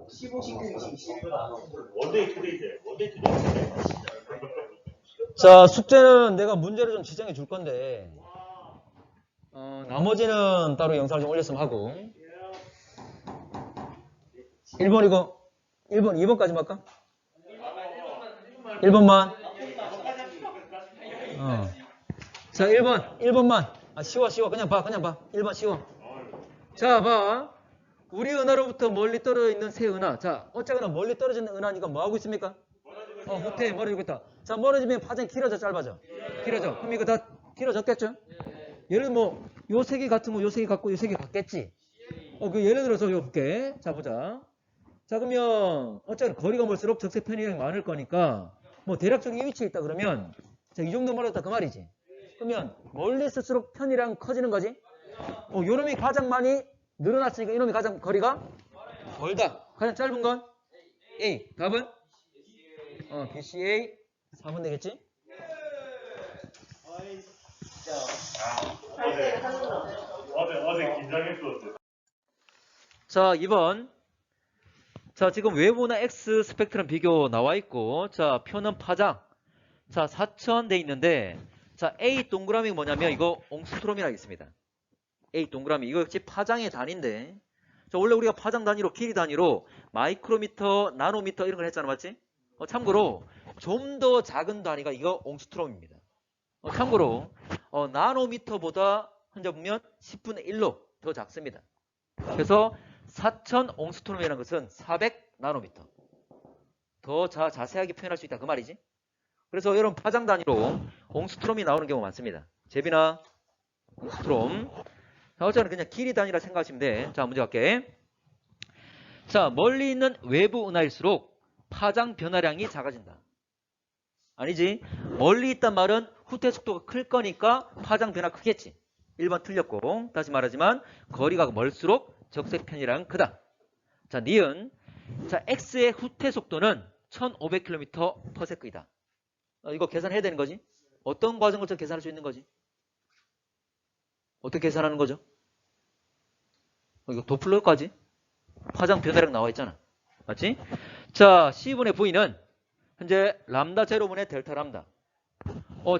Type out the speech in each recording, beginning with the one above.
15, 19, 20, 21. 원데이 투데이제. 원데이 투데이제. 자, 숙제는 내가 문제를 좀 지정해 줄 건데, 나머지는 따로 영상을 좀 올렸으면 하고. 1번 이거, 1번, 2번까지 할까? 1번만. 자, 1번만. 아, 쉬워. 그냥 봐. 1번 쉬워. 자, 봐. 우리 은하로부터 멀리 떨어져 있는 새 은하. 자, 어쨌거나 멀리 떨어지는 은하니까 뭐 하고 있습니까? 후퇴 멀어지고 있다. 자, 멀어지면 파장이 길어져, 짧아져? 길어져. 그럼 이거 다 길어졌겠죠? 예를 들어 뭐, 요 세 개 같은 거, 요 세 개 같고, 요 세 개 같겠지? 그 예를 들어서 요 볼게. 자, 보자. 자, 그러면, 어쨌든 거리가 멀수록 적색 편의량이 많을 거니까, 뭐, 대략적인 위치에 있다 그러면, 자, 이 정도 멀었다 그 말이지. 그러면, 멀리 있을수록 편의량 커지는 거지? 요놈이 가장 많이 늘어났으니까 이놈이 가장 거리가 멀다. 가장 짧은 건? A. 답은? BCA 4번 되겠지? 어제 긴장했었어. 자, 2번. 자, 지금 외부나 X 스펙트럼 비교 나와 있고, 자, 표는 파장. 자, 4000 돼 있는데, 자, A 동그라미가 뭐냐면, 이거 옹스트롬이라 있습니다. A 동그라미. 이거 역시 파장의 단위인데, 자, 원래 우리가 파장 단위로, 길이 단위로, 마이크로미터, 나노미터 이런 걸 했잖아, 맞지? 참고로, 좀 더 작은 단위가 이거 옹스트롬입니다. 참고로, 나노미터보다 현재 보면 10분의 1로 더 작습니다. 그래서 4000 옹스트롬이라는 것은 400 나노미터. 더 자세하게 표현할 수 있다 그 말이지. 그래서 여러분 파장 단위로 옹스트롬이 나오는 경우가 많습니다. 제비나 옹스트롬. 자, 어쨌든 그냥 길이 단위라 생각하시면 돼. 자, 문제 갈게. 자, 멀리 있는 외부 은하일수록 파장 변화량이 작아진다. 아니지. 멀리 있단 말은 후퇴 속도가 클 거니까 파장 변화 크겠지. 1번 틀렸고, 다시 말하지만 거리가 멀수록 적색 편이랑 크다. 자, 니은. 자, X의 후퇴 속도는 1500km/s이다. 이거 계산해야 되는 거지? 어떤 과정을 좀 계산할 수 있는 거지? 어떻게 계산하는 거죠? 이거 도플러까지? 파장 변화량 나와 있잖아. 맞지? 자, C분의 V는 현재 람다 제로분의 델타 람다.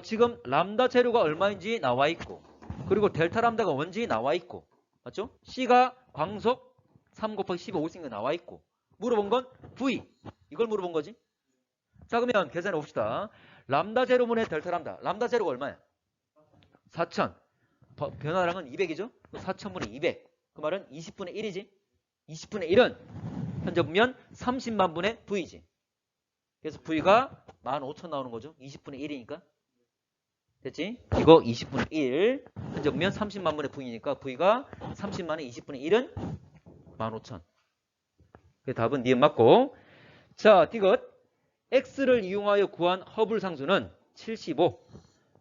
지금 람다 제로가 얼마인지 나와 있고, 그리고 델타 람다가 뭔지 나와 있고, 맞죠? C가 광속 3 곱하기 15 5인 거 나와 있고, 물어본 건 V. 이걸 물어본 거지. 자, 그러면 계산해 봅시다. 람다 제로분의 델타 람다. 람다 제로가 얼마야? 4000. 변화량은 200이죠? 4000분의 200. 그 말은 20분의 1이지. 20분의 1은 현재 보면 30만 분의 V지. 그래서 V가 15,000 나오는 거죠. 20분의 1이니까. 됐지? 이거 20분의 1. 현재 보면 30만 분의 V니까 V가 30만의 20분의 1은 15,000. 그 답은 니은 맞고. 자, 디귿. X를 이용하여 구한 허블 상수는 75.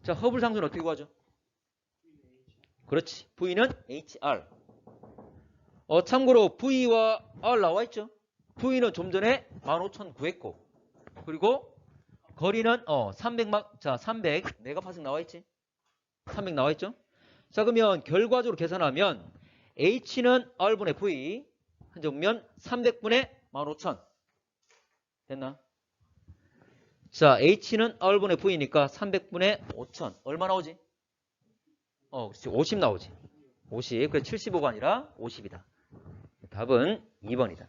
자, 허블 상수는 어떻게 구하죠? 그렇지. V는 HR. 참고로 V와 R 나와 있죠? V는 좀 전에 15,000 구했고, 그리고 거리는 300 메가파스칼 나와 있지? 300 나와 있죠? 자, 그러면 결과적으로 계산하면 H는 R분의 V, 현재 보면 300분의 15,000. 됐나? 자, H는 R분의 V니까 300분의 5,000. 얼마 나오지? 그렇지. 50 나오지. 50. 그래서 75가 아니라 50이다. 답은 2번이다.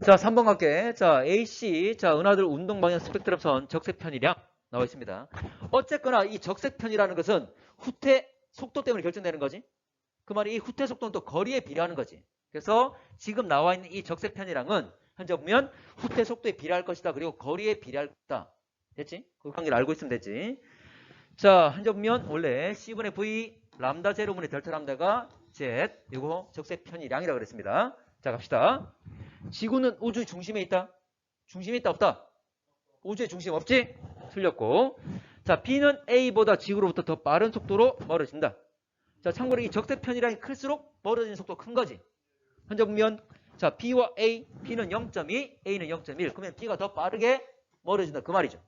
자, 3번 갈게. 자, AC. 자, 은하들 운동 방향 스펙트럼 선 적색 편이량 나와 있습니다. 어쨌거나 이 적색 편이라는 것은 후퇴 속도 때문에 결정되는 거지. 그 말이 이 후퇴 속도는 또 거리에 비례하는 거지. 그래서 지금 나와 있는 이 적색 편이량은 현재 보면 후퇴 속도에 비례할 것이다. 그리고 거리에 비례할 것이다. 됐지? 그 관계를 알고 있으면 되지. 자, 현재 보면 원래 C분의 V 람다 제로분의 델타 람다가 Z, 이거 적색 편이량이라고 그랬습니다. 자, 갑시다. 지구는 우주 중심에 있다? 중심에 있다, 없다? 우주의 중심 없지? 틀렸고. 자, B는 A보다 지구로부터 더 빠른 속도로 멀어진다. 자, 참고로 이 적색 편이량이 클수록 멀어지는 속도 큰 거지. 현재 보면 자, B와 A, B는 0.2, A는 0.1. 그러면 B가 더 빠르게 멀어진다. 그 말이죠.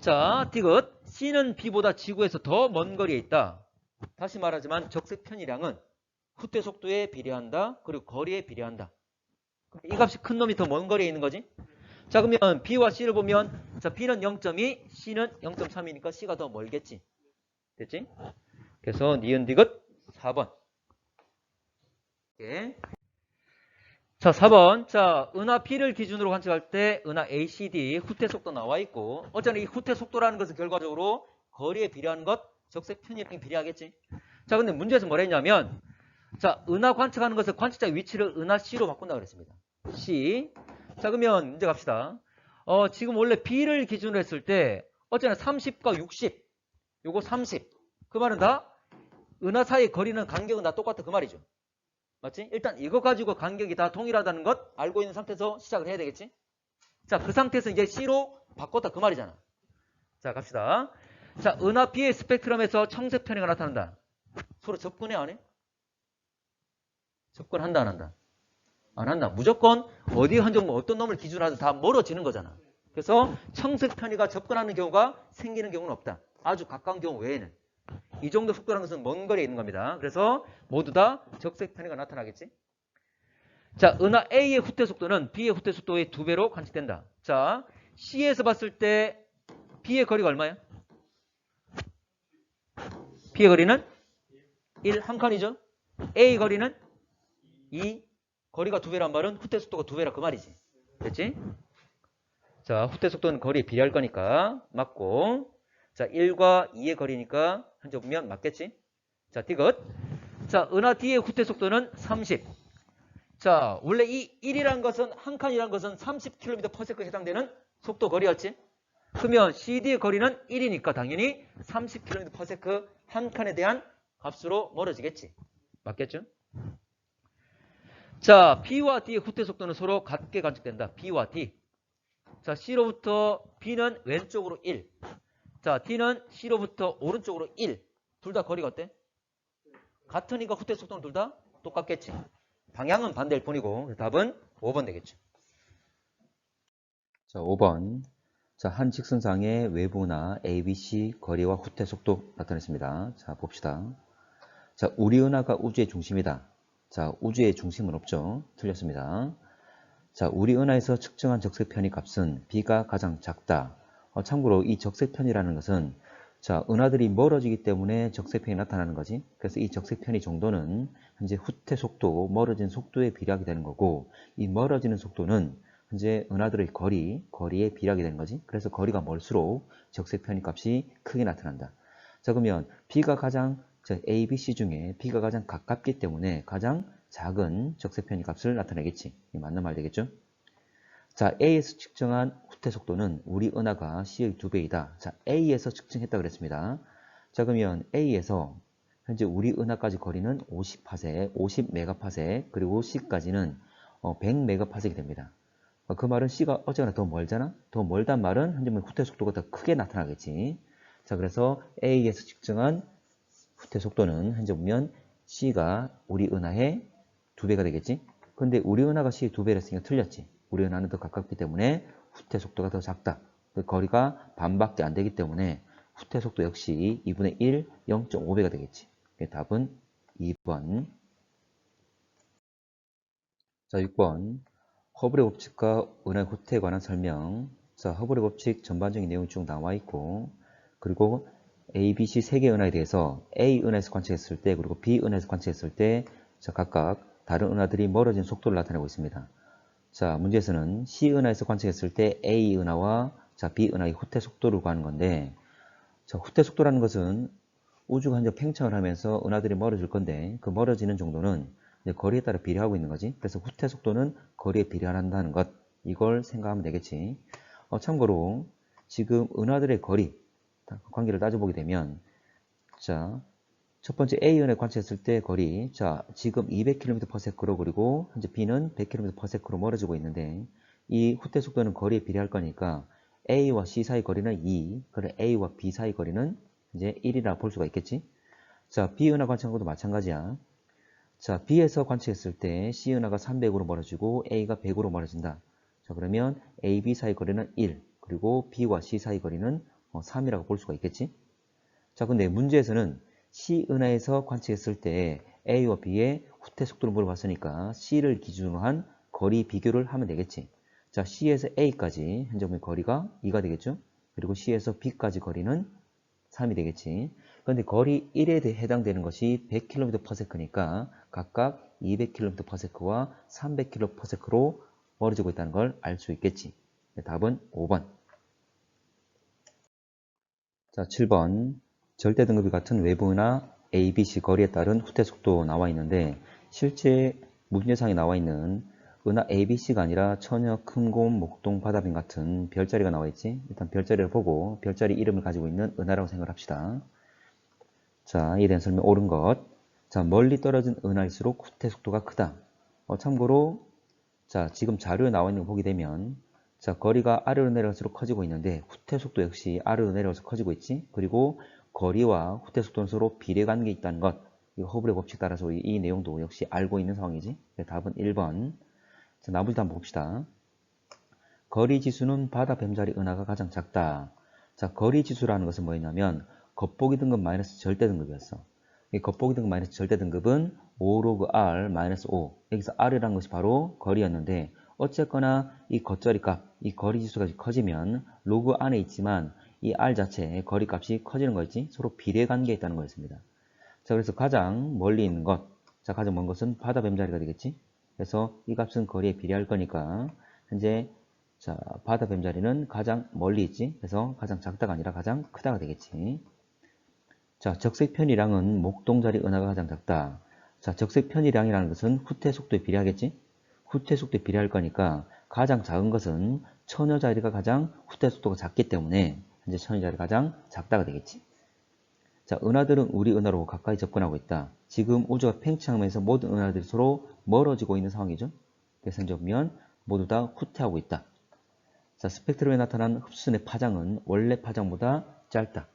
자, 디귿. C는 B보다 지구에서 더 먼 거리에 있다. 다시 말하지만 적색 편이량은 후퇴 속도에 비례한다. 그리고 거리에 비례한다. 그럼 이 값이 큰 놈이 더 먼 거리에 있는 거지. 자, 그러면 B와 C를 보면 자, B는 0.2, C는 0.3이니까 C가 더 멀겠지. 됐지? 그래서 니은 디귿 4번. 오케이. 자, 4번. 자, 은하 P를 기준으로 관측할 때 은하 ACD 후퇴 속도 나와 있고, 어쨌든 이 후퇴 속도라는 것은 결과적으로 거리에 비례하는 것, 적색 편이랑 비례하겠지. 자, 근데 문제에서 뭐라 했냐면, 자, 은하 관측하는 것을 관측자 위치를 은하 C로 바꾼다 그랬습니다. C. 자, 그러면 문제 갑시다. 지금 원래 B를 기준으로 했을 때, 어쨌든 30과 60, 요거 30. 그 말은 다 은하 사이의 거리는 간격은 다 똑같다 그 말이죠. 맞지? 일단 이거 가지고 간격이 다 동일하다는 것 알고 있는 상태에서 시작을 해야 되겠지? 자, 그 상태에서 이제 C로 바꿨다 그 말이잖아. 자, 갑시다. 자, 은하 B의 스펙트럼에서 청색 편이가 나타난다. 서로 접근해 안 해? 접근한다 안 한다? 안 한다. 무조건 어디 한 점 어떤 놈을 기준으로 하든 다 멀어지는 거잖아. 그래서 청색 편이가 접근하는 경우가 생기는 경우는 없다. 아주 가까운 경우 외에는. 이 정도 속도라는 것은 먼 거리에 있는 겁니다. 그래서 모두 다 적색 편이가 나타나겠지. 자, 은하 A의 후퇴 속도는 B의 후퇴 속도의 2배로 관측된다. 자, C에서 봤을 때 B의 거리가 얼마야? B의 거리는 1, 한 칸이죠. A 거리는 2, 거리가 2배란 말은 후퇴 속도가 2배라 그 말이지. 됐지? 자, 후퇴 속도는 거리에 비례할 거니까 맞고, 자, 1과 2의 거리니까 현재 보면 맞겠지? 자, 디귿. 자, 은하 D의 후퇴 속도는 30. 자, 원래 이 1이란 것은, 한 칸이란 것은 30km/s에 해당되는 속도 거리였지? 그러면 CD의 거리는 1이니까 당연히 30km/s 한 칸에 대한 값으로 멀어지겠지. 맞겠죠? 자, B와 D의 후퇴 속도는 서로 같게 관측된다. B와 D. 자, C로부터 B는 왼쪽으로 1. 자, D는 C로부터 오른쪽으로 1. 둘 다 거리가 어때? 같으니까 후퇴 속도는 둘 다 똑같겠지. 방향은 반대일 뿐이고 답은 5번 되겠죠. 자, 5번. 자, 한 직선상의 외부나 ABC 거리와 후퇴 속도 나타냈습니다. 자, 봅시다. 자, 우리 은하가 우주의 중심이다. 자, 우주의 중심은 없죠. 틀렸습니다. 자, 우리 은하에서 측정한 적색 편의 값은 B가 가장 작다. 참고로 이 적색 편이라는 것은 자, 은하들이 멀어지기 때문에 적색 편이 나타나는 거지. 그래서 이 적색 편의 정도는 현재 후퇴 속도, 멀어진 속도에 비례하게 되는 거고, 이 멀어지는 속도는 현재 은하들의 거리에 비례하게 되는 거지. 그래서 거리가 멀수록 적색 편의 값이 크게 나타난다. 자, 그러면 B가 가장 A, B, C 중에 B가 가장 가깝기 때문에 가장 작은 적색 편의 값을 나타내겠지. 맞는 말 되겠죠? 자, A에서 측정한 후퇴 속도는 우리 은하가 C의 2배이다. 자, A에서 측정했다 그랬습니다. 자, 그러면 A에서 현재 우리 은하까지 거리는 50파섹, 50메가파섹, 그리고 C까지는 100메가파섹이 됩니다. 그 말은 C가 어쨌거나 더 멀잖아? 더 멀단 말은 현재 후퇴 속도가 더 크게 나타나겠지. 자, 그래서 A에서 측정한 후퇴 속도는 현재 보면 C가 우리 은하의 2배가 되겠지. 근데 우리 은하가 C의 2배를 했으니까 틀렸지. 우리 은하는 더 가깝기 때문에 후퇴 속도가 더 작다. 그 거리가 반밖에 안 되기 때문에 후퇴 속도 역시 2분의 1, 0.5배가 되겠지. 답은 2번. 자, 6번. 허블의 법칙과 은하의 후퇴에 관한 설명. 자, 허블의 법칙 전반적인 내용이 쭉 나와 있고, 그리고 A, B, C 세 개의 은하에 대해서 A 은하에서 관측했을 때, 그리고 B 은하에서 관측했을 때, 자, 각각 다른 은하들이 멀어진 속도를 나타내고 있습니다. 자, 문제에서는 C 은하에서 관측했을 때 A 은하와 자, B 은하의 후퇴 속도를 구하는 건데, 자, 후퇴 속도라는 것은 우주가 현재 팽창을 하면서 은하들이 멀어질 건데, 그 멀어지는 정도는 이제 거리에 따라 비례하고 있는 거지. 그래서 후퇴 속도는 거리에 비례한다는 것, 이걸 생각하면 되겠지. 참고로 지금 은하들의 거리 관계를 따져보게 되면, 자, 첫 번째 A 은하에 관측했을 때 거리, 자, 지금 200km/s로 그리고 현재 B는 100km/s로 멀어지고 있는데, 이 후퇴 속도는 거리에 비례할 거니까 A와 C 사이 거리는 2, 그래 A와 B 사이 거리는 이제 1이라 볼 수가 있겠지. 자, B 은하 관측한 것도 마찬가지야. 자, B에서 관측했을 때 C 은하가 300으로 멀어지고 A가 100으로 멀어진다. 자, 그러면 A, B 사이 거리는 1, 그리고 B와 C 사이 거리는 3이라고 볼 수가 있겠지. 자, 근데 문제에서는 C 은하에서 관측했을 때 A와 B의 후퇴 속도를 물어봤으니까 C를 기준으로 한 거리 비교를 하면 되겠지. 자, C에서 A까지 현재 보면 거리가 2가 되겠죠. 그리고 C에서 B까지 거리는 3이 되겠지. 그런데 거리 1에 해당되는 것이 100km/s니까 각각 200km/s와 300km/s로 멀어지고 있다는 걸 알 수 있겠지. 답은 5번. 자, 7번. 절대 등급이 같은 외부나 A, B, C 거리에 따른 후퇴 속도 나와 있는데 실제 문제상에 나와 있는 은하 A, B, C가 아니라 처녀, 큰곰, 목동, 바다빈 같은 별자리가 나와 있지. 일단 별자리를 보고 별자리 이름을 가지고 있는 은하라고 생각을 합시다. 자, 이에 대한 설명 옳은 것. 자, 멀리 떨어진 은하일수록 후퇴 속도가 크다. 참고로 자, 지금 자료에 나와 있는 거 보게 되면 자, 거리가 아래로 내려갈수록 커지고 있는데 후퇴 속도 역시 아래로 내려가서 커지고 있지. 그리고 거리와 후퇴 속도는 서로 비례관계에 있다는 것. 이 허블의 법칙 따라서 이 내용도 역시 알고 있는 상황이지. 답은 1번. 자, 나머지도 한번 봅시다. 거리 지수는 바다 뱀자리 은하가 가장 작다. 자, 거리 지수라는 것은 뭐였냐면 겉보기 등급 마이너스 절대 등급이었어. 이 겉보기 등급 마이너스 절대 등급은 5 로그 R 마이너스 5. 여기서 R이라는 것이 바로 거리였는데 어쨌거나 이 겉자리 값, 이 거리 지수가 커지면 로그 안에 있지만 이 R 자체의 거리 값이 커지는 거였지. 서로 비례 관계에 있다는 거였습니다. 자, 그래서 가장 멀리 있는 것, 자, 가장 먼 것은 바다 뱀자리가 되겠지. 그래서 이 값은 거리에 비례할 거니까 현재 자, 바다 뱀자리는 가장 멀리 있지. 그래서 가장 작다가 아니라 가장 크다가 되겠지. 자, 적색 편이량은 목동자리 은하가 가장 작다. 자, 적색 편이량이라는 것은 후퇴 속도에 비례하겠지? 후퇴 속도에 비례할 거니까 가장 작은 것은 처녀자리가 가장 후퇴 속도가 작기 때문에 현재 처녀자리가 가장 작다가 되겠지. 자, 은하들은 우리 은하로 가까이 접근하고 있다. 지금 우주가 팽창하면서 모든 은하들이 서로 멀어지고 있는 상황이죠. 그래서 현재 보면 모두 다 후퇴하고 있다. 자, 스펙트럼에 나타난 흡수의 파장은 원래 파장보다 짧다.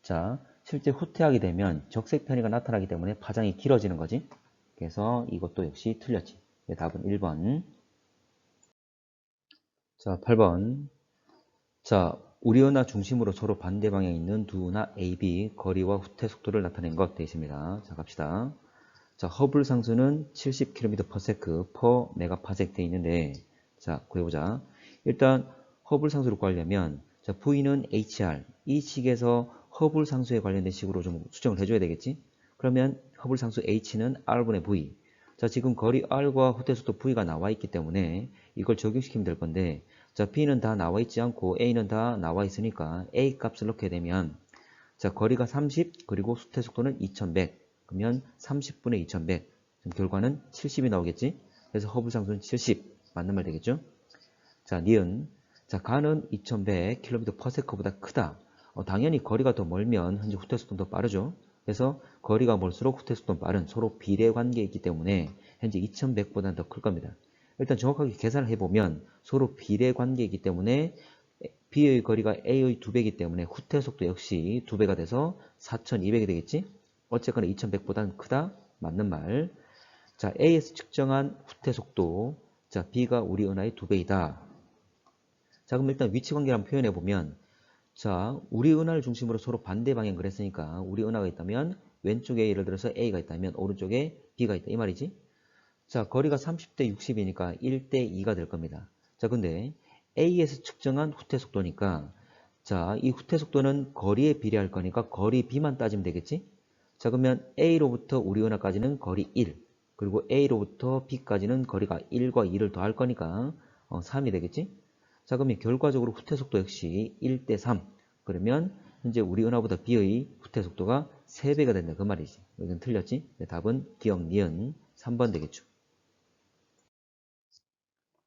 자, 실제 후퇴하게 되면 적색 편이가 나타나기 때문에 파장이 길어지는 거지. 그래서 이것도 역시 틀렸지. 답은 1번. 자, 8번. 자, 우리 은하 중심으로 서로 반대 방향에 있는 두 은하 A, B 거리와 후퇴 속도를 나타낸 것 되어 있습니다. 자, 갑시다. 자, 허블 상수는 70km/s per 메가파섹 되어 있는데 자, 구해보자. 일단 허블 상수를 구하려면 자, V는 HR, 이 식에서 허블 상수에 관련된 식으로 좀 수정을 해줘야 되겠지? 그러면 허블 상수 H는 R분의 V. 자, 지금 거리 R과 후퇴 속도 V가 나와 있기 때문에 이걸 적용시키면 될 건데 자, B는 다 나와 있지 않고 A는 다 나와 있으니까 A 값을 넣게 되면 자, 거리가 30 그리고 후퇴 속도는 2100. 그러면 30분의 2100. 결과는 70이 나오겠지? 그래서 허블 상수는 70. 맞는 말 되겠죠? 자, 니은. 자, 가는 2100km/s보다 크다. 당연히 거리가 더 멀면 현재 후퇴 속도는 더 빠르죠. 그래서 거리가 멀수록 후퇴 속도는 빠른 서로 비례 관계에 있기 때문에 현재 2100보다는 더 클 겁니다. 일단 정확하게 계산을 해보면 서로 비례 관계이기 때문에 B의 거리가 A의 2배이기 때문에 후퇴 속도 역시 2배가 돼서 4200이 되겠지? 어쨌거나 2100보다는 크다. 맞는 말. 자, A에서 측정한 후퇴 속도. 자, B가 우리 은하의 2배이다. 자, 그럼 일단 위치 관계를 한번 표현해 보면 자, 우리 은하를 중심으로 서로 반대 방향 그랬으니까 우리 은하가 있다면 왼쪽에 예를 들어서 A가 있다면 오른쪽에 B가 있다. 이 말이지? 자, 거리가 30대 60이니까 1대 2가 될 겁니다. 자, 근데 A에서 측정한 후퇴 속도니까 자, 이 후퇴 속도는 거리에 비례할 거니까 거리 B만 따지면 되겠지? 자, 그러면 A로부터 우리 은하까지는 거리 1, 그리고 A로부터 B까지는 거리가 1과 2를 더할 거니까 3이 되겠지? 자, 그러면 결과적으로 후퇴 속도 역시 1대 3. 그러면 현재 우리 은하보다 B의 후퇴 속도가 3배가 된다. 그 말이지. 여기는 틀렸지? 답은 기억 니은 3번 되겠죠.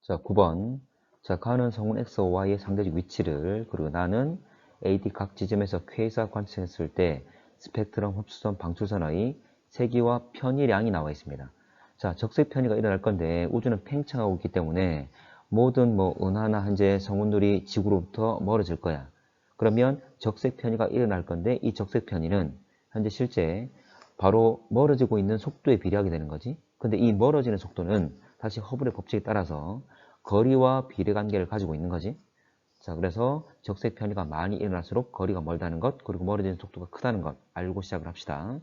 자, 9번. 자, 가는 성운 X와 Y의 상대적 위치를 그리고 나는 AD 각 지점에서 퀘이사 관측했을 때 스펙트럼 흡수선 방출선의 세기와 편의량이 나와 있습니다. 자, 적색 편의가 일어날 건데 우주는 팽창하고 있기 때문에 모든 은하나 현재 성운들이 지구로부터 멀어질 거야. 그러면 적색 편의가 일어날 건데 이 적색 편의는 현재 실제 바로 멀어지고 있는 속도에 비례하게 되는 거지. 근데 이 멀어지는 속도는 다시 허블의 법칙에 따라서 거리와 비례 관계를 가지고 있는 거지. 자, 그래서 적색 편의가 많이 일어날수록 거리가 멀다는 것, 그리고 멀어지는 속도가 크다는 것 알고 시작을 합시다.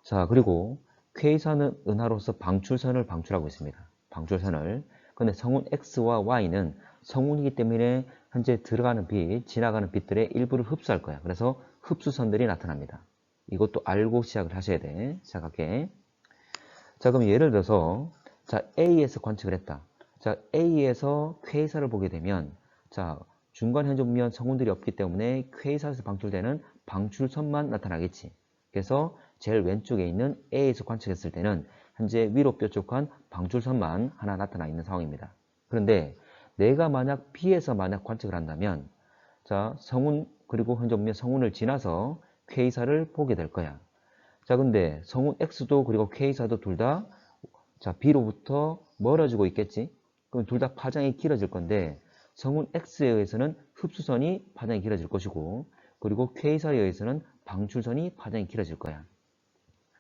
자, 그리고 K선은 은하로서 방출선을 방출하고 있습니다. 방출선을. 근데 성운 X와 Y는 성운이기 때문에 현재 들어가는 빛, 지나가는 빛들의 일부를 흡수할 거야. 그래서 흡수선들이 나타납니다. 이것도 알고 시작을 하셔야 돼. 시작할게. 자, 그럼 예를 들어서 자, A에서 관측을 했다. 자, A에서 K사를 보게 되면 자, 중간 현재 보면 성운들이 없기 때문에 K사에서 방출되는 방출선만 나타나겠지. 그래서 제일 왼쪽에 있는 A에서 관측했을 때는 현재 위로 뾰족한 방출선만 하나 나타나 있는 상황입니다. 그런데 내가 만약 B에서 만약 관측을 한다면 자, 성운 그리고 현재 보면 성운을 지나서 K사를 보게 될 거야. 자, 근데 성운 X도 그리고 K사도 둘 다 자, B로부터 멀어지고 있겠지? 그럼 둘 다 파장이 길어질 건데 성운 X에 의해서는 흡수선이 파장이 길어질 것이고 그리고 K사에 의해서는 방출선이 파장이 길어질 거야.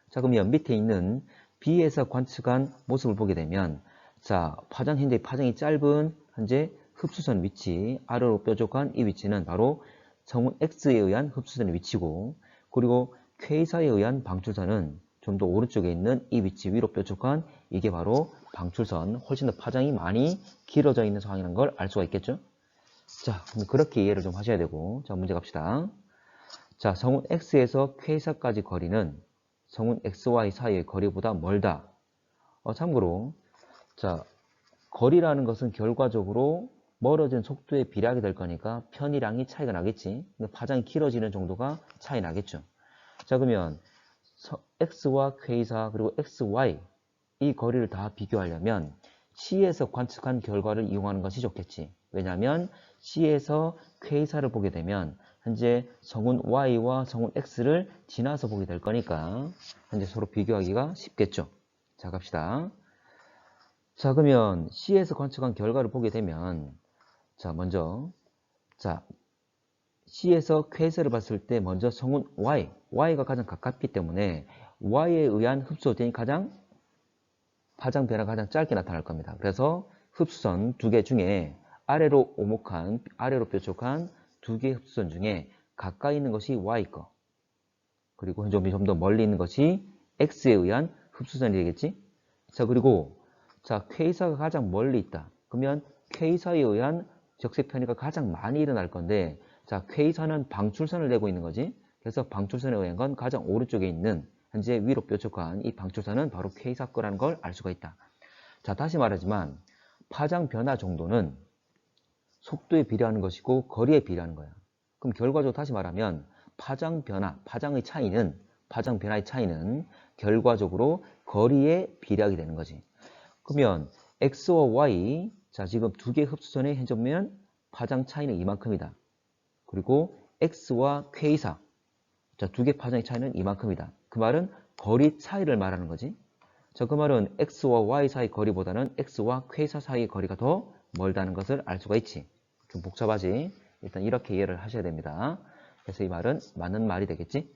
자, 그러면 밑에 있는 B에서 관측한 모습을 보게 되면 자, 현재 파장이 짧은 현재 흡수선 위치, 아래로 뾰족한 이 위치는 바로 성운 X에 의한 흡수선의 위치고 그리고 K사에 의한 방출선은 좀 더 오른쪽에 있는 이 위치 위로 뾰족한 이게 바로 방출선, 훨씬 더 파장이 많이 길어져 있는 상황이라는 걸 알 수가 있겠죠? 자, 그렇게 이해를 좀 하셔야 되고 자, 문제 갑시다. 자, 성운 X에서 K사까지 거리는 성운 XY 사이의 거리보다 멀다. 참고로 자, 거리라는 것은 결과적으로 멀어진 속도에 비례하게 될 거니까 편이량이 차이가 나겠지. 파장이 길어지는 정도가 차이 나겠죠. 자, 그러면 X와 K사 그리고 XY 이 거리를 다 비교하려면 C에서 관측한 결과를 이용하는 것이 좋겠지. 왜냐하면 C에서 K사를 보게 되면 현재 성운 Y와 성운 X를 지나서 보게 될 거니까 현재 서로 비교하기가 쉽겠죠. 자, 갑시다. 자, 그러면 C에서 관측한 결과를 보게 되면 자, 먼저 자, C에서 쾌세를 봤을 때 먼저 성운 Y, Y가 가장 가깝기 때문에 Y에 의한 흡수선이 파장 변화가 가장 짧게 나타날 겁니다. 그래서 흡수선 두 개 중에 아래로 오목한, 아래로 뾰족한 두 개의 흡수선 중에 가까이 있는 것이 Y 거, 그리고 좀 더 멀리 있는 것이 X에 의한 흡수선이 되겠지? 자, 그리고 자, K사가 가장 멀리 있다. 그러면 K사에 의한 적색 편의가 가장 많이 일어날 건데 자, K사는 방출선을 내고 있는 거지. 그래서 방출선에 의한 건 가장 오른쪽에 있는 현재 위로 뾰족한 이 방출선은 바로 K사 거라는 걸 알 수가 있다. 자, 다시 말하지만 파장 변화 정도는 속도에 비례하는 것이고 거리에 비례하는 거야. 그럼 결과적으로 다시 말하면 파장 변화의 차이는 결과적으로 거리에 비례하게 되는 거지. 그러면 X와 Y, 자, 지금 두 개의 흡수선의 현재 보면 파장 차이는 이만큼이다. 그리고 X와 K사, 자, 두 개 파장의 차이는 이만큼이다. 그 말은 거리 차이를 말하는 거지. 자, 그 말은 X와 Y 사이 거리보다는 X와 K사 사이의 거리가 더 멀다는 것을 알 수가 있지. 좀 복잡하지? 일단 이렇게 이해를 하셔야 됩니다. 그래서 이 말은 맞는 말이 되겠지?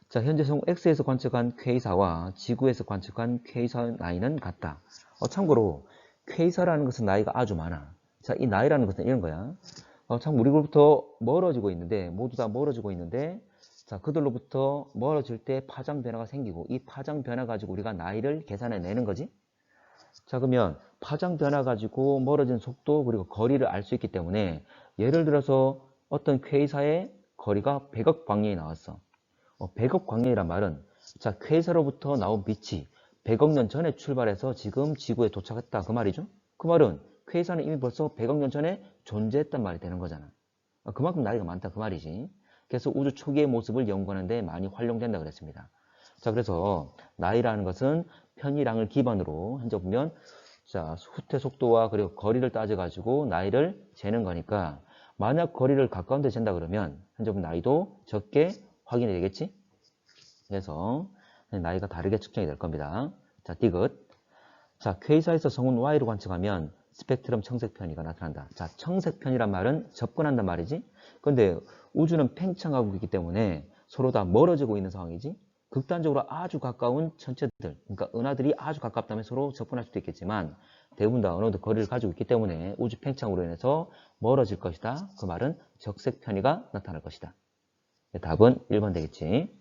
자, 현재 성 X에서 관측한 K사와 지구에서 관측한 K사 나이는 같다. 참고로 K사라는 것은 나이가 아주 많아. 자, 이 나이라는 것은 이런 거야. 참 우리로부터 멀어지고 있는데 모두 다 멀어지고 있는데 자, 그들로부터 멀어질 때 파장 변화가 생기고 이 파장 변화 가지고 우리가 나이를 계산해 내는 거지. 자, 그러면 파장 변화 가지고 멀어진 속도 그리고 거리를 알 수 있기 때문에 예를 들어서 어떤 K사의 거리가 100억 광년이 나왔어. 100억 광년이란 말은 자, K사로부터 나온 빛이 100억 년 전에 출발해서 지금 지구에 도착했다 그 말이죠. 그 말은 K사는 이미 벌써 100억 년 전에 존재했단 말이 되는 거잖아. 그만큼 나이가 많다 그 말이지. 그래서 우주 초기의 모습을 연구하는 데 많이 활용된다 그랬습니다. 자, 그래서 나이라는 것은 편이량을 기반으로 현재 보면 자, 후퇴 속도와 그리고 거리를 따져 가지고 나이를 재는 거니까 만약 거리를 가까운 데 잰다 그러면 현재 보면 나이도 적게 확인이 되겠지? 그래서 나이가 다르게 측정이 될 겁니다. 자, 디귿. 자, K사에서 성운 Y로 관측하면 스펙트럼 청색 편의가 나타난다. 자, 청색 편이란 말은 접근한단 말이지. 그런데 우주는 팽창하고 있기 때문에 서로 다 멀어지고 있는 상황이지. 극단적으로 아주 가까운 천체들, 그러니까 은하들이 아주 가깝다면 서로 접근할 수도 있겠지만 대부분 다 어느 정도 거리를 가지고 있기 때문에 우주 팽창으로 인해서 멀어질 것이다. 그 말은 적색 편의가 나타날 것이다. 답은 1번 되겠지.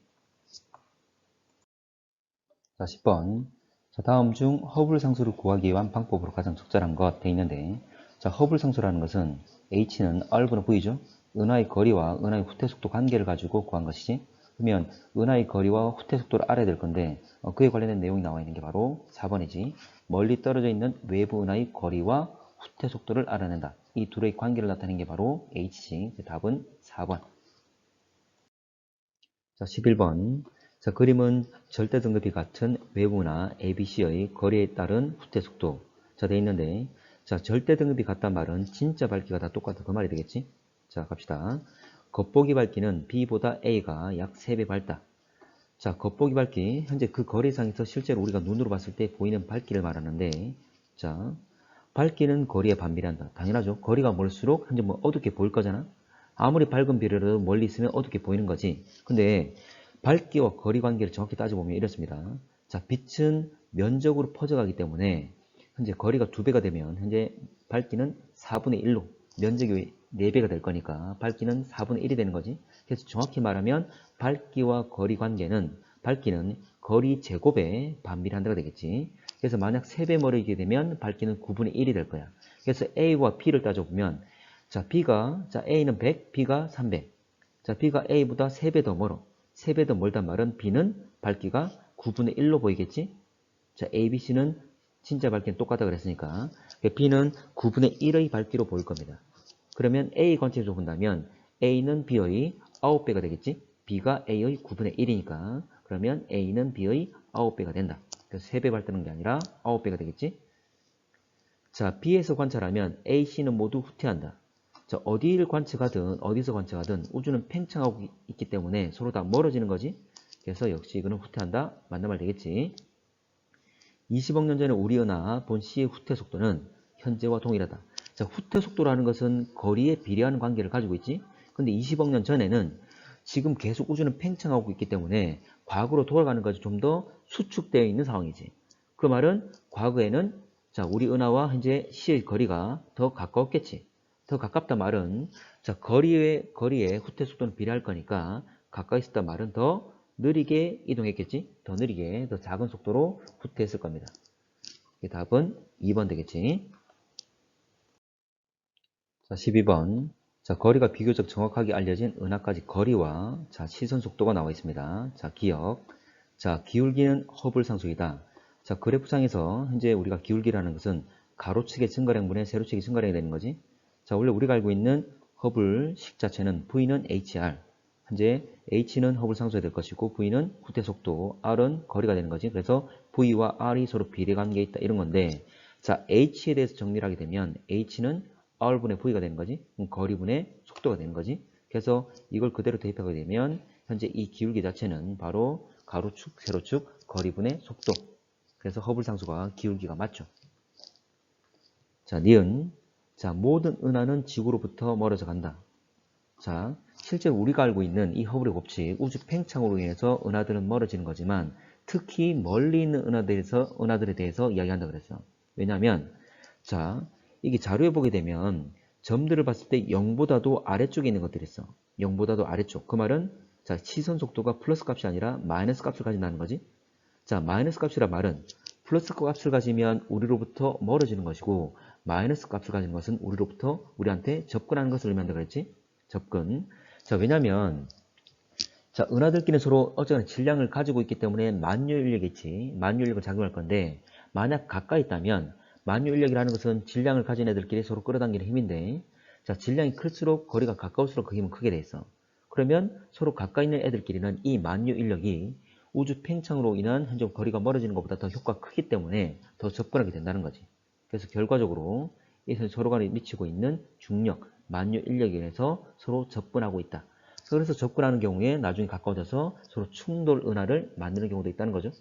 자, 10번. 자, 다음 중 허블 상수를 구하기 위한 방법으로 가장 적절한 것 돼 있는데, 자, 허블 상수라는 것은 h는 r분의 v죠. 은하의 거리와 은하의 후퇴 속도 관계를 가지고 구한 것이지. 그러면 은하의 거리와 후퇴 속도를 알아야 될 건데, 그에 관련된 내용이 나와 있는 게 바로 4번이지. 멀리 떨어져 있는 외부 은하의 거리와 후퇴 속도를 알아낸다. 이 둘의 관계를 나타내는 게 바로 h지. 답은 4번. 자, 11번. 자, 그림은 절대 등급이 같은 외부나 ABC의 거리에 따른 후퇴 속도. 자, 돼 있는데, 자, 절대 등급이 같단 말은 진짜 밝기가 다 똑같아. 그 말이 되겠지? 자, 갑시다. 겉보기 밝기는 B보다 A가 약 3배 밝다. 자, 겉보기 밝기. 현재 그 거리상에서 실제로 우리가 눈으로 봤을 때 보이는 밝기를 말하는데, 자, 밝기는 거리에 반비례한다. 당연하죠. 거리가 멀수록 현재 뭐 어둡게 보일 거잖아. 아무리 밝은 비례라도 멀리 있으면 어둡게 보이는 거지. 근데 밝기와 거리 관계를 정확히 따져보면 이렇습니다. 자, 빛은 면적으로 퍼져가기 때문에 현재 거리가 2배가 되면 현재 밝기는 4분의 1로 면적이 4배가 될 거니까 밝기는 4분의 1이 되는 거지. 그래서 정확히 말하면 밝기와 거리 관계는 밝기는 거리 제곱에 반비례한다가 되겠지. 그래서 만약 3배 멀어지게 되면 밝기는 9분의 1이 될 거야. 그래서 A와 B를 따져보면 자, A는 100, B가 300. 자, B가 A보다 3배 더 멀어. 3배 더 멀단 말은 B는 밝기가 9분의 1로 보이겠지? 자, A, B, C는 진짜 밝기는 똑같다 그랬으니까 B는 9분의 1의 밝기로 보일 겁니다. 그러면 A 관점에서 본다면 A는 B의 9배가 되겠지? B가 A의 9분의 1이니까 그러면 A는 B의 9배가 된다. 그래서 3배 밝다는 게 아니라 9배가 되겠지? 자, B에서 관찰하면 A, C는 모두 후퇴한다. 자, 어디를 관측하든 어디서 관측하든 우주는 팽창하고 있기 때문에 서로 다 멀어지는 거지. 그래서 역시 이거는 후퇴한다. 맞는 말 되겠지. 20억 년 전에 우리 은하 본 C의 후퇴 속도는 현재와 동일하다. 자, 후퇴 속도라는 것은 거리에 비례하는 관계를 가지고 있지. 근데 20억 년 전에는 지금 계속 우주는 팽창하고 있기 때문에 과거로 돌아가는 것이 좀 더 수축되어 있는 상황이지. 그 말은 과거에는 자, 우리 은하와 현재 C의 거리가 더 가까웠겠지. 더 가깝다 말은 자, 거리의 후퇴 속도는 비례할 거니까 가까이 있었다 말은 더 느리게 이동했겠지. 더 느리게 더 작은 속도로 후퇴했을 겁니다. 답은 2번 되겠지. 자, 12번. 자, 거리가 비교적 정확하게 알려진 은하까지 거리와 자, 시선 속도가 나와 있습니다. 자, 기억. 자, 기울기는 허블 상수이다. 자, 그래프상에서 현재 우리가 기울기라는 것은 가로축의 증가량분의 세로축의 증가량이 되는 거지. 자, 원래 우리가 알고 있는 허블식 자체는 V는 HR. 현재 H는 허블 상수가 될 것이고 V는 후퇴 속도, R은 거리가 되는 거지. 그래서 V와 R이 서로 비례 관계에 있다 이런 건데 자, H에 대해서 정리를 하게 되면 H는 R분의 V가 되는 거지. 거리분의 속도가 되는 거지. 그래서 이걸 그대로 대입하게 되면 현재 이 기울기 자체는 바로 가로축, 세로축, 거리분의 속도. 그래서 허블 상수가 기울기가 맞죠. 자, 니은. 자, 모든 은하는 지구로부터 멀어져 간다. 자, 실제로 우리가 알고 있는 이 허블의 법칙, 우주 팽창으로 인해서 은하들은 멀어지는 거지만 특히 멀리 있는 은하들에 대해서 이야기한다 그랬어. 왜냐하면 자, 이게 자료에 보게 되면 점들을 봤을 때 0보다도 아래쪽에 있는 것들이 있어. 0보다도 아래쪽. 그 말은 자, 시선 속도가 플러스 값이 아니라 마이너스 값을 가진다는 거지. 자, 마이너스 값이란 말은 플러스 값을 가지면 우리로부터 멀어지는 것이고 마이너스 값을 가지는 것은 우리한테 접근하는 것을 의미한다 그랬지? 접근. 자, 왜냐면 자, 은하들끼리 서로 어쨌거나 질량을 가지고 있기 때문에 만유인력이지. 만유인력을 작용할 건데 만약 가까이 있다면 만유인력이라는 것은 질량을 가진 애들끼리 서로 끌어당기는 힘인데 자, 질량이 클수록 거리가 가까울수록 그 힘은 크게 돼 있어. 그러면 서로 가까이 있는 애들끼리는 이 만유인력이 우주 팽창으로 인한 현재 거리가 멀어지는 것보다 더 효과가 크기 때문에 더 접근하게 된다는 거지. 그래서 결과적으로 이 서로 간에 미치고 있는 중력, 만유인력에 의해서 서로 접근하고 있다. 그래서 접근하는 경우에 나중에 가까워져서 서로 충돌 은하를 만드는 경우도 있다는 거죠.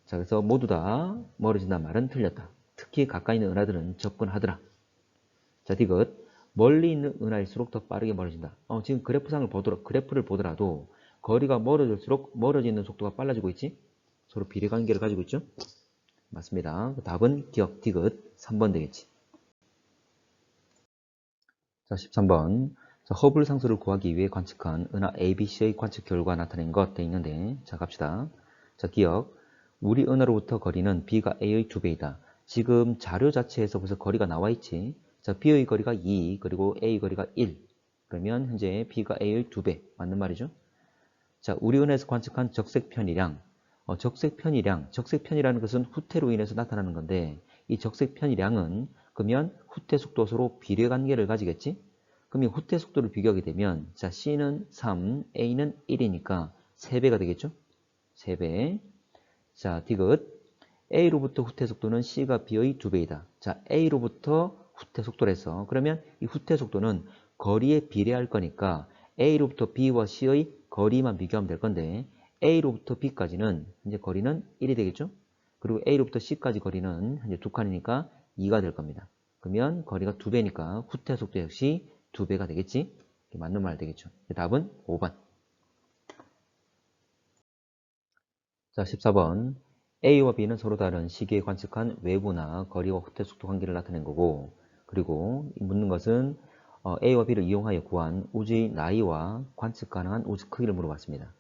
자, 그래서 모두 다 멀어진다는 말은 틀렸다. 특히 가까이 있는 은하들은 접근하더라. 자, 디귿. 멀리 있는 은하일수록 더 빠르게 멀어진다. 지금 그래프를 보더라도 거리가 멀어질수록 멀어지는 속도가 빨라지고 있지? 서로 비례관계를 가지고 있죠? 맞습니다. 답은 기억 디귿 3번 되겠지. 자, 13번. 자, 허블 상수를 구하기 위해 관측한 은하 ABC의 관측 결과 나타낸 것 돼 있는데 자, 갑시다. 자, 기억. 우리 은하로부터 거리는 B가 A의 2배이다. 지금 자료 자체에서 벌써 거리가 나와 있지. 자, B의 거리가 2, 그리고 A의 거리가 1. 그러면 현재 B가 A의 2배. 맞는 말이죠? 자, 우리 은하에서 관측한 적색 편이량. 적색 편이라는 것은 후퇴로 인해서 나타나는 건데, 이 적색 편이량은 그러면 후퇴 속도수로 비례 관계를 가지겠지? 그럼 이 후퇴 속도를 비교하게 되면, 자, C는 3, A는 1이니까 3배가 되겠죠? 3배. 자, 디귿. A로부터 후퇴 속도는 C가 B의 2배이다. 자, A로부터 후퇴 속도래서 그러면 이 후퇴 속도는 거리에 비례할 거니까 A로부터 B와 C의 거리만 비교하면 될 건데 A로부터 B까지는 현재 거리는 1이 되겠죠? 그리고 A로부터 C까지 거리는 현재 2칸이니까 2가 될 겁니다. 그러면 거리가 2배니까 후퇴 속도 역시 2배가 되겠지? 맞는 말 되겠죠? 답은 5번. 자, 14번. A와 B는 서로 다른 시기에 관측한 외부나 거리와 후퇴 속도 관계를 나타낸 거고, 그리고 묻는 것은 A와 B를 이용하여 구한 우주의 나이와 관측 가능한 우주 크기를 물어봤습니다.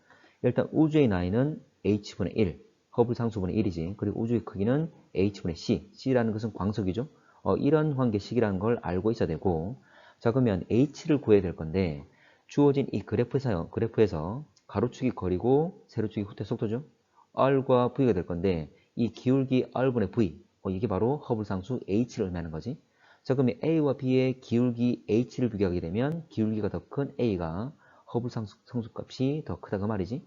일단 우주의 나이는 H분의 1, 허블 상수분의 1이지. 그리고 우주의 크기는 H분의 C, C라는 것은 광속이죠. 이런 관계식이라는 걸 알고 있어야 되고, 자, 그러면 H를 구해야 될 건데 주어진 이 그래프에서 가로축이 거리고 세로축이 후퇴 속도죠. R과 V가 될 건데 이 기울기 R분의 V, 이게 바로 허블 상수 H를 의미하는 거지. 자, 그러면 A와 B의 기울기 H를 비교하게 되면 기울기가 더 큰 A가 허블 상수값이 더 크다 그 말이지.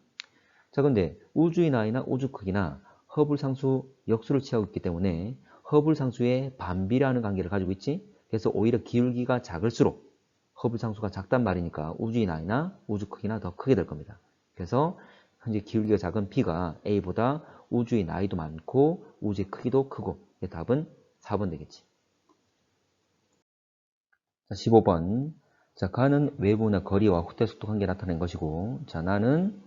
자, 근데 우주의 나이나 우주 크기나 허블 상수 역수를 취하고 있기 때문에 허블 상수의 반비례하는 관계를 가지고 있지. 그래서 오히려 기울기가 작을수록 허블 상수가 작단 말이니까 우주의 나이나 우주 크기나 더 크게 될 겁니다. 그래서 현재 기울기가 작은 B가 A보다 우주의 나이도 많고 우주의 크기도 크고 답은 4번 되겠지. 자, 15번. 자, 가는 외부나 거리와 후퇴 속도 관계를 나타낸 것이고, 자, 나는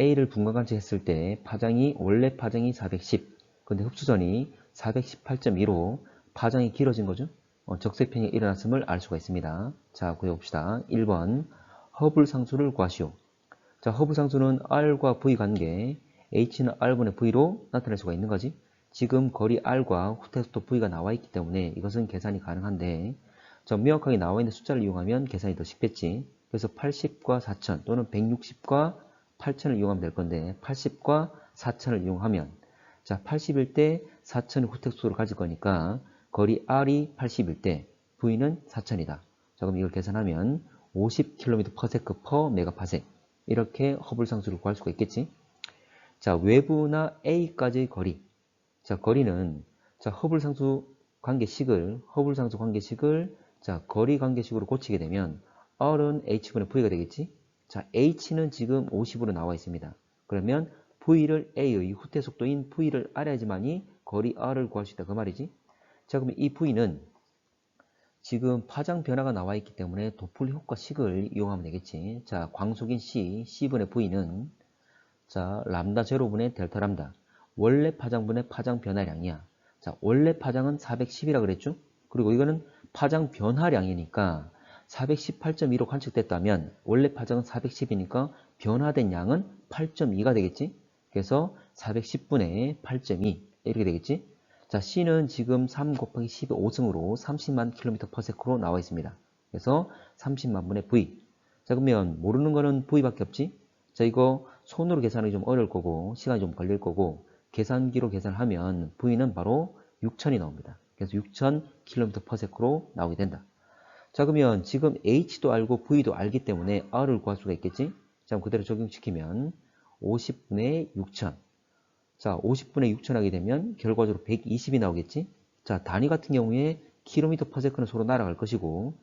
A를 분광관측 했을 때 파장이 원래 파장이 410, 근데 흡수전이 418.2로 파장이 길어진 거죠. 적색편이 일어났음을 알 수가 있습니다. 자, 구해봅시다. 1번 허블 상수를 구하시오. 자, 허블 상수는 R과 V 관계, H는 R분의 V로 나타낼 수가 있는 거지. 지금 거리 R과 후퇴 속도 V가 나와 있기 때문에 이것은 계산이 가능한데, 자, 명확하게 나와 있는 숫자를 이용하면 계산이 더 쉽겠지. 그래서 80과 4000 또는 160과 8000을 이용하면 될 건데 80과 4000을 이용하면, 자, 80일 때 4000의 후퇴 속도를 가질 거니까 거리 R이 80일 때 V는 4000이다. 자, 그럼 이걸 계산하면 50km/s/메가파섹 이렇게 허블 상수를 구할 수가 있겠지. 자, 외부나 A까지의 거리. 자, 거리는 자, 허블 상수 관계식을 자, 거리 관계식으로 고치게 되면 R은 H분의 V가 되겠지. 자, H는 지금 50으로 나와 있습니다. 그러면 V를 A의 후퇴 속도인 V를 알아야지만이 거리 R을 구할 수 있다 그 말이지. 자, 그러면 이 V는 지금 파장 변화가 나와 있기 때문에 도플 효과식을 이용하면 되겠지. 자, 광속인 C분의 V는 자, 람다 제로분의 델타 람다. 원래 파장분의 파장 변화량이야. 자, 원래 파장은 410이라 그랬죠? 그리고 이거는 파장 변화량이니까 418.2로 관측됐다면 원래 파장은 410이니까 변화된 양은 8.2가 되겠지? 그래서 410분의 8.2 이렇게 되겠지? 자, C는 지금 3 곱하기 10의 5승으로 30만 km/s로 나와 있습니다. 그래서 30만 분의 V. 자, 그러면 모르는 거는 V밖에 없지? 자, 이거 손으로 계산하기 좀 어려울 거고 시간이 좀 걸릴 거고 계산기로 계산하면 V는 바로 6000이 나옵니다. 그래서 6000km/s로 나오게 된다. 자, 그러면 지금 H도 알고 V도 알기 때문에 R을 구할 수가 있겠지? 자, 그대로 적용시키면 50분의 6000. 자, 50분의 6000 하게 되면 결과적으로 120이 나오겠지? 자, 단위 같은 경우에 km/s는 서로 날아갈 것이고,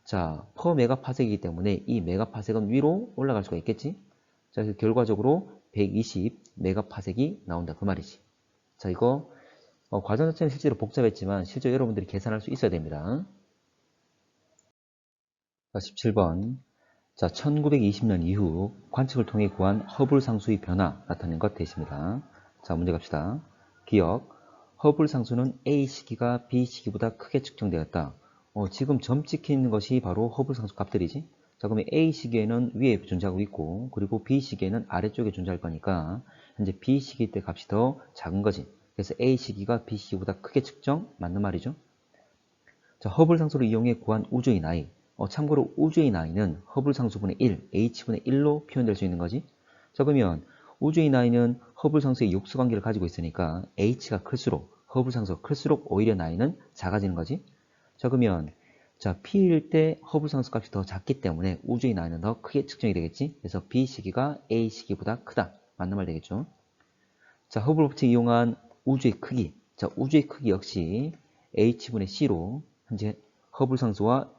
자, per 메가파섹이기 때문에 이 메가파섹은 위로 올라갈 수가 있겠지? 자, 그래서 결과적으로 120 메가파섹이 나온다 그 말이지. 자, 이거 과정 자체는 실제로 복잡했지만 실제 여러분들이 계산할 수 있어야 됩니다. 자, 17번. 자, 1920년 이후 관측을 통해 구한 허블 상수의 변화 나타낸 것 되십니다. 자, 문제 갑시다. 기억. 허블 상수는 A 시기가 B 시기보다 크게 측정되었다. 지금 점 찍혀 있는 것이 바로 허블 상수 값들이지. 자, 그러면 A 시계는 위에 존재하고 있고, 그리고 B 시계는 아래쪽에 존재할 거니까, 현재 B 시계 때 값이 더 작은 거지. 그래서 A 시계가 B 시계보다 크게 측정? 맞는 말이죠. 자, 허블 상수를 이용해 구한 우주의 나이. 참고로 우주의 나이는 허블 상수분의 1, h분의 1로 표현될 수 있는 거지. 자, 그러면 우주의 나이는 허블 상수의 역수 관계를 가지고 있으니까 h가 클수록, 허블 상수가 클수록 오히려 나이는 작아지는 거지. 자, 그러면 자, p일 때 허블 상수 값이 더 작기 때문에 우주의 나이는 더 크게 측정이 되겠지. 그래서 b 시기가 a 시기보다 크다. 맞는 말 되겠죠. 자, 허블 법칙 이용한 우주의 크기. 자, 우주의 크기 역시 h분의 c로 현재 허블 상수와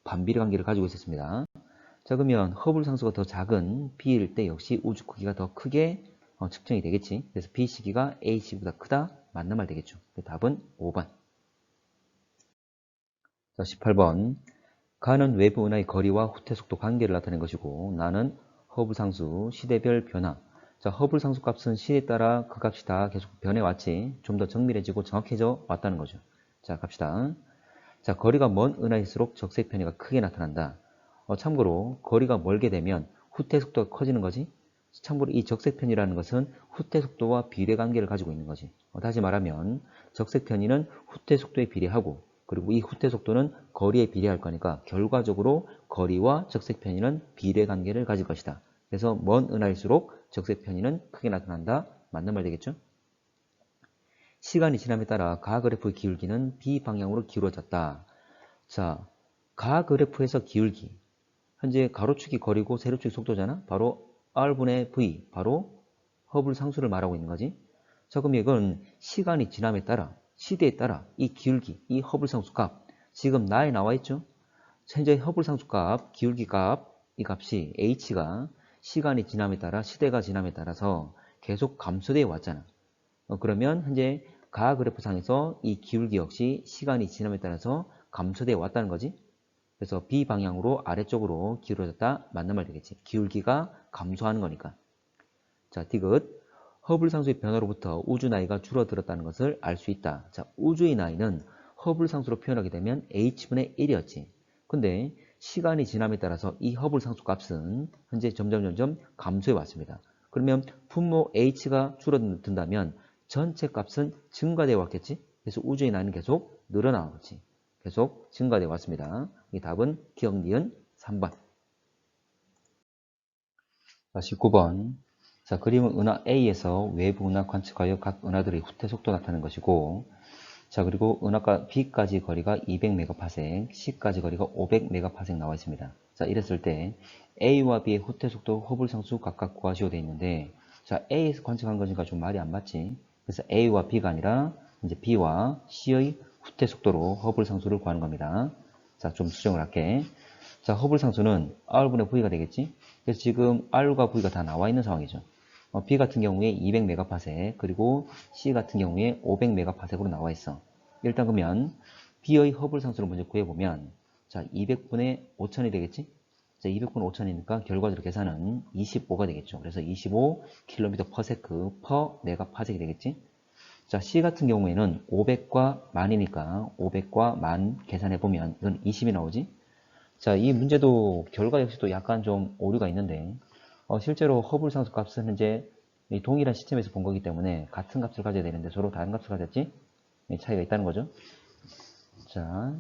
반비례 관계를 가지고 있었습니다. 자, 그러면 허블 상수가 더 작은 b일 때 역시 우주 크기가 더 크게 측정이 되겠지. 그래서 b 시기가 a 시기보다 크다. 맞는 말 되겠죠. 답은 5번. 자, 18번. 가는 외부 은하의 거리와 후퇴 속도 관계를 나타낸 것이고, 나는 허블 상수 시대별 변화. 자, 허블 상수 값은 시대에 따라 그 값이 다 계속 변해왔지. 좀 더 정밀해지고 정확해져 왔다는 거죠. 자, 갑시다. 자, 거리가 먼 은하일수록 적색 편의가 크게 나타난다. 참고로 거리가 멀게 되면 후퇴 속도가 커지는 거지. 참고로 이 적색 편이라는 것은 후퇴 속도와 비례 관계를 가지고 있는 거지. 다시 말하면 적색 편이는 후퇴 속도에 비례하고, 그리고 이 후퇴 속도는 거리에 비례할 거니까 결과적으로 거리와 적색 편이는 비례 관계를 가질 것이다. 그래서 먼 은하일수록 적색 편이는 크게 나타난다. 맞는 말 되겠죠? 시간이 지남에 따라 가그래프의 기울기는 B방향으로 기울어졌다. 자, 가그래프에서 기울기. 현재 가로축이 거리고 세로축이 속도잖아. 바로 R분의 V, 바로 허블 상수를 말하고 있는 거지. 자, 그럼 이건 시간이 지남에 따라, 시대에 따라 이 기울기, 이 허블 상수 값, 지금 나에 나와 있죠? 현재 허블 상수 값, 기울기 값, 이 값이 H가 시간이 지남에 따라, 시대가 지남에 따라서 계속 감소되어 왔잖아. 그러면 현재 가그래프상에서 이 기울기 역시 시간이 지남에 따라서 감소되어 왔다는 거지. 그래서 B 방향으로 아래쪽으로 기울어졌다. 맞는 말 되겠지. 기울기가 감소하는 거니까. 자, 디귿. 허블 상수의 변화로부터 우주 나이가 줄어들었다는 것을 알 수 있다. 자, 우주의 나이는 허블 상수로 표현하게 되면 h분의 1이었지. 근데 시간이 지남에 따라서 이 허블 상수 값은 현재 점점 감소해 왔습니다. 그러면 분모 h가 줄어든다면 전체 값은 증가되어 왔겠지. 그래서 우주의 나이는 계속 늘어나왔지. 계속 증가되어 왔습니다. 이 답은 기억 니은 3번. 자, 19번. 자, 그림은 은하 A에서 외부 은하 관측하여 각 은하들의 후퇴 속도 나타낸 것이고, 자, 그리고 은하가 B까지 거리가 200메가파섹, C까지 거리가 500메가파섹 나와 있습니다. 자, 이랬을 때 A와 B의 후퇴 속도, 허블 상수 각각 구하시오 되어 있는데, 자, A에서 관측한 거니까 좀 말이 안 맞지. 그래서 A와 B가 아니라 이제 B와 C의 후퇴 속도로 허블 상수를 구하는 겁니다. 자, 좀 수정을 할게. 자, 허블 상수는 R분의 V가 되겠지. 그래서 지금 R과 V가 다 나와 있는 상황이죠. B 같은 경우에 200메가파섹, 그리고 C 같은 경우에 500메가파섹으로 나와 있어. 일단 그러면 B의 허블 상수를 먼저 구해보면, 자, 200분의 5000이 되겠지? 자, 200분의 5000이니까 결과적으로 계산은 25가 되겠죠. 그래서 25km/s per 메가파섹이 되겠지? 자, C 같은 경우에는 500과 만이니까 500과 만 계산해보면 이건 20이 나오지? 자, 이 문제도 결과 역시 또 약간 좀 오류가 있는데, 실제로 허블 상수 값은 현재 동일한 시스템에서 본 거기 때문에 같은 값을 가져야 되는데 서로 다른 값을 가졌지? 차이가 있다는 거죠. 자,